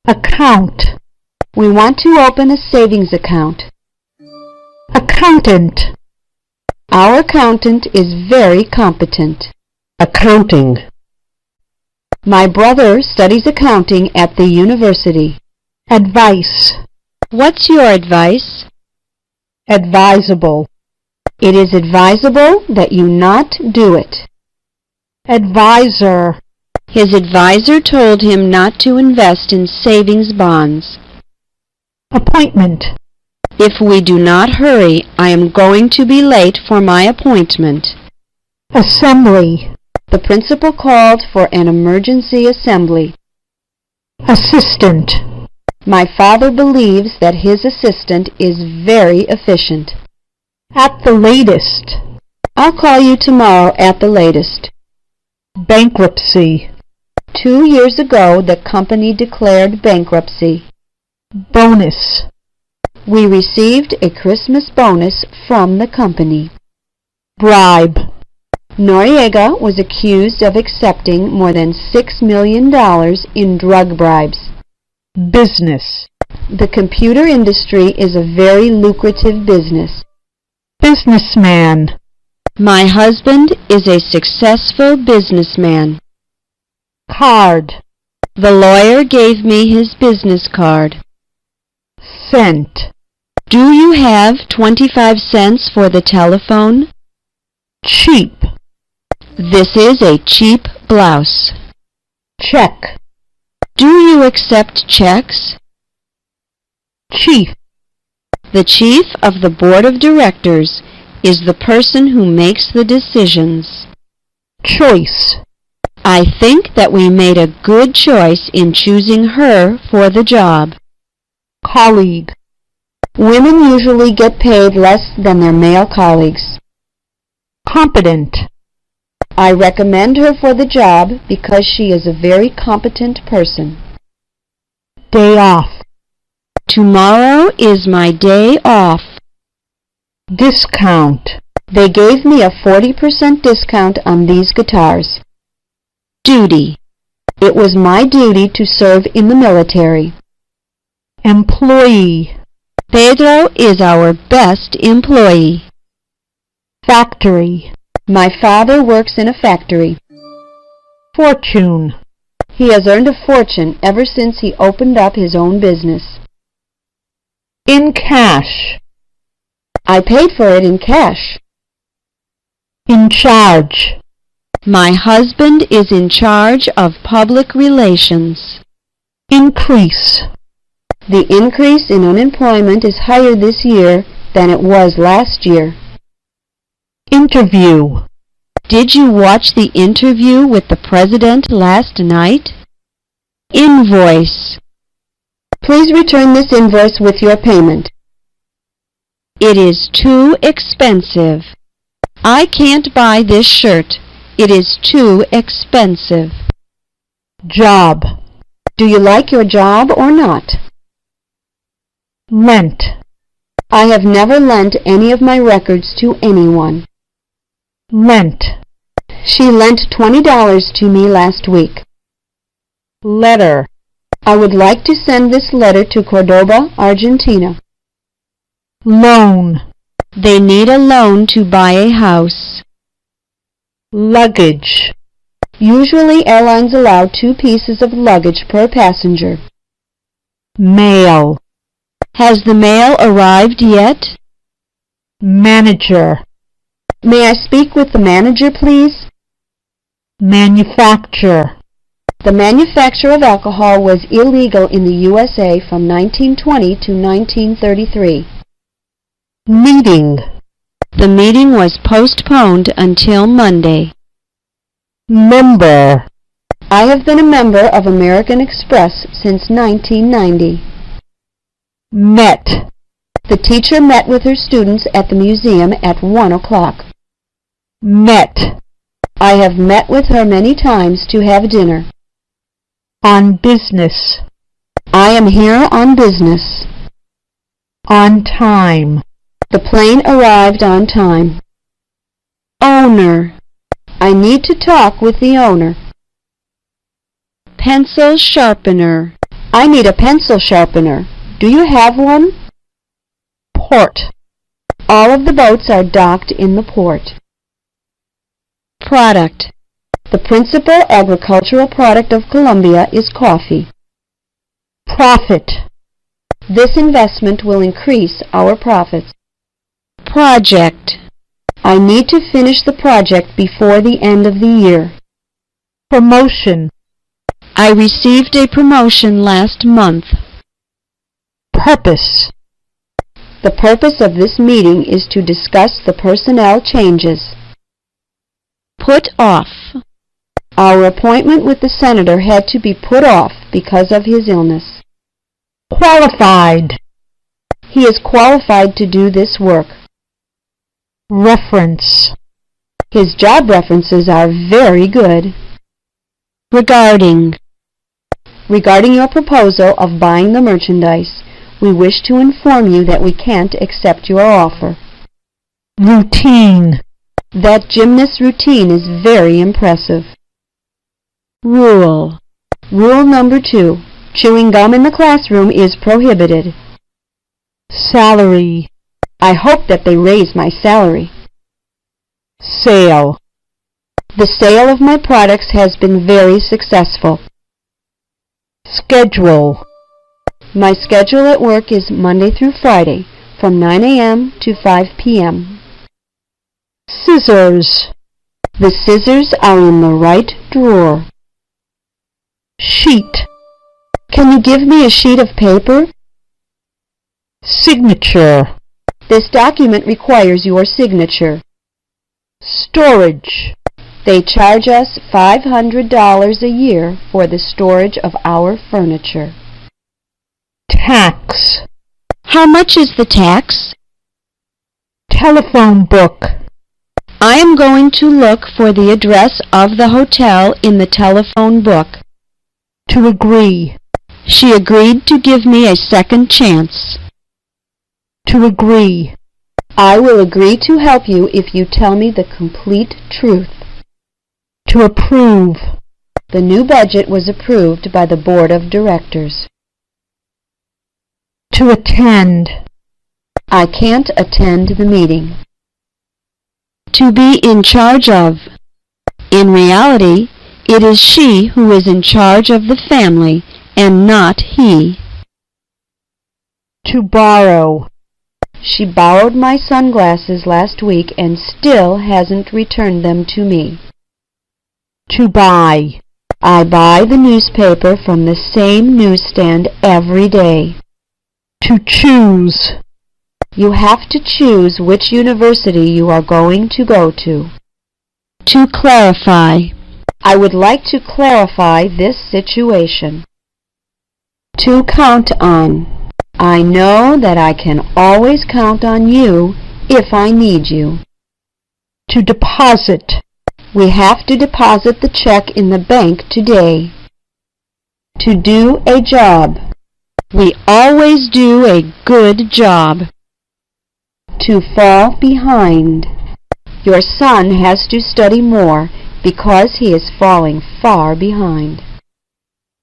Account. We want to open a savings account. Accountant. Our accountant is very competent. Accounting. My brother studies accounting at the university. Advice. What's your advice? Advisable. It is advisable that you not do it. Advisor. His advisor told him not to invest in savings bonds. Appointment. If we do not hurry, I am going to be late for my appointment. Assembly. The principal called for an emergency assembly. Assistant. My father believes that his assistant is very efficient. At the latest. I'll call you tomorrow at the latest. Bankruptcy. 2 years ago, the company declared bankruptcy. Bonus. We received a Christmas bonus from the company. Bribe. Noriega was accused of accepting more than $6 million in drug bribes. Business. The computer industry is a very lucrative business. Businessman. My husband is a successful businessman. Card. The lawyer gave me his business card. Cent. Do you have 25 cents for the telephone? Cheap. This is a cheap blouse. Check. Do you accept checks? Chief. The chief of the board of directors is the person who makes the decisions. Choice. I think that we made a good choice in choosing her for the job. Colleague. Women usually get paid less than their male colleagues. Competent. I recommend her for the job because she is a very competent person. Day off. Tomorrow is my day off. Discount. They gave me a 40% discount on these guitars. Duty. It was my duty to serve in the military. Employee. Pedro is our best employee. Factory. My father works in a factory. Fortune. He has earned a fortune ever since he opened up his own business. In cash. I paid for it in cash. In charge. My husband is in charge of public relations. Increase. The increase in unemployment is higher this year than it was last year. Interview. Did you watch the interview with the president last night? Invoice. Please return this invoice with your payment. It is too expensive. I can't buy this shirt. It is too expensive. Job. Do you like your job or not? Lent. I have never lent any of my records to anyone. Lent. She lent $20 to me last week. Letter. I would like to send this letter to Cordoba, Argentina. Loan. They need a loan to buy a house. Luggage. Usually airlines allow 2 pieces of luggage per passenger. Mail. Has the mail arrived yet? Manager. May I speak with the manager, please? Manufacture. The manufacture of alcohol was illegal in the USA from 1920 to 1933. Meeting. The meeting was postponed until Monday. Member. I have been a member of American Express since 1990. Met. The teacher met with her students at the museum at 1 o'clock. Met. I have met with her many times to have dinner. On business. I am here on business. On time. The plane arrived on time. Owner. I need to talk with the owner. Pencil sharpener. I need a pencil sharpener. Do you have one? Port. All of the boats are docked in the port. Product. The principal agricultural product of Colombia is coffee. Profit. This investment will increase our profits. Project. I need to finish the project before the end of the year. Promotion. I received a promotion last month. Purpose. The purpose of this meeting is to discuss the personnel changes. Put off. Our appointment with the senator had to be put off because of his illness. Qualified. He is qualified to do this work. Reference. His job references are very good. Regarding. Regarding your proposal of buying the merchandise, we wish to inform you that we can't accept your offer. Routine. That gymnast routine is very impressive. Rule. Rule number 2. Chewing gum in the classroom is prohibited. Salary. I hope that they raise my salary. Sale. The sale of my products has been very successful. Schedule. My schedule at work is Monday through Friday, from 9 a.m. to 5 p.m. Scissors. The scissors are in the right drawer. Sheet. Can you give me a sheet of paper? Signature. This document requires your signature. Storage. They charge us $500 a year for the storage of our furniture. Tax. How much is the tax? Telephone book. I am going to look for the address of the hotel in the telephone book. To agree. She agreed to give me a second chance. To agree. I will agree to help you if you tell me the complete truth. To approve. The new budget was approved by the Board of Directors. To attend. I can't attend the meeting. To be in charge of. In reality, it is she who is in charge of the family and not he. To borrow. She borrowed my sunglasses last week and still hasn't returned them to me. To buy. I buy the newspaper from the same newsstand every day. To choose. You have to choose which university you are going to go to. To clarify. I would like to clarify this situation. To count on. I know that I can always count on you if I need you. To deposit. We have to deposit the check in the bank today. To do a job. We always do a good job. To fall behind. Your son has to study more because he is falling far behind.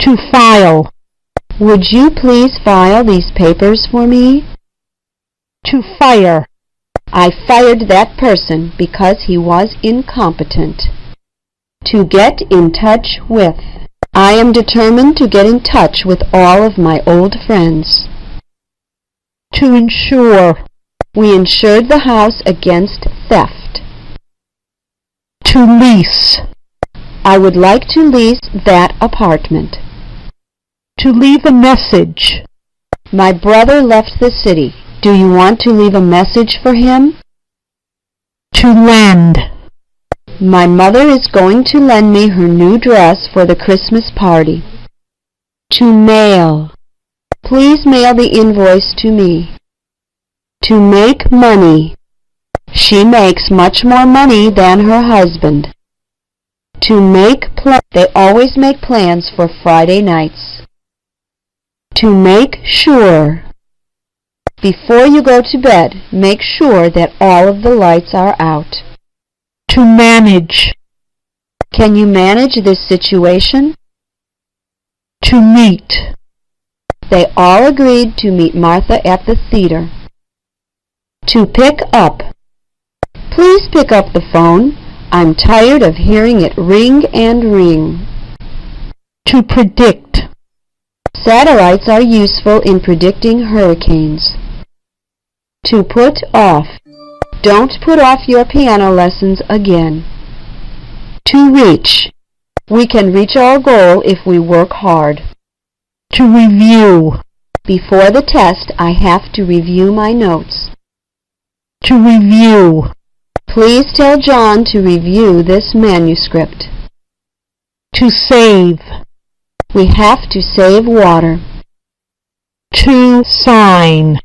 To file. Would you please file these papers for me? To fire. I fired that person because he was incompetent. To get in touch with. I am determined to get in touch with all of my old friends. To insure. We insured the house against theft. To lease. I would like to lease that apartment. To leave a message. My brother left the city. Do you want to leave a message for him? To lend. My mother is going to lend me her new dress for the Christmas party. To mail. Please mail the invoice to me. To make money. She makes much more money than her husband. To make plans. They always make plans for Friday nights. To make sure. Before you go to bed, make sure that all of the lights are out. To manage. Can you manage this situation? To meet. They all agreed to meet Martha at the theater. To pick up. Please pick up the phone. I'm tired of hearing it ring and ring. To predict. Satellites are useful in predicting hurricanes. To put off. Don't put off your piano lessons again. To reach. We can reach our goal if we work hard. To review. Before the test, I have to review my notes. To review. Please tell John to review this manuscript. To save. We have to save water. To sign.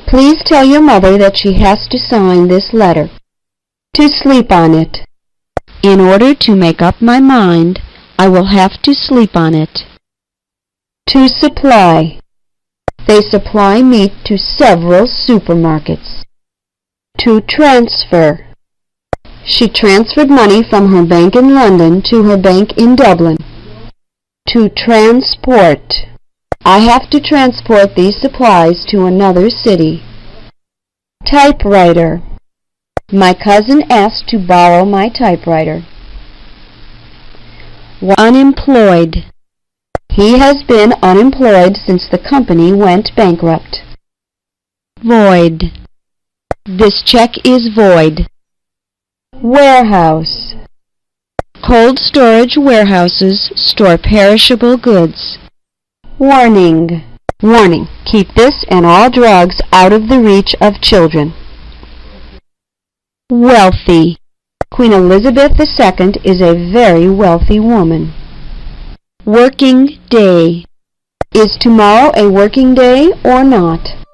Please tell your mother that she has to sign this letter. To sleep on it. In order to make up my mind, I will have to sleep on it. To supply. They supply meat to several supermarkets. To transfer. She transferred money from her bank in London to her bank in Dublin. To transport. I have to transport these supplies to another city. Typewriter. My cousin asked to borrow my typewriter. Unemployed. He has been unemployed since the company went bankrupt. Void. This check is void. Warehouse. Cold storage warehouses store perishable goods. Warning. Warning. Keep this and all drugs out of the reach of children. Wealthy. Queen Elizabeth II is a very wealthy woman. Working day. Is tomorrow a working day or not?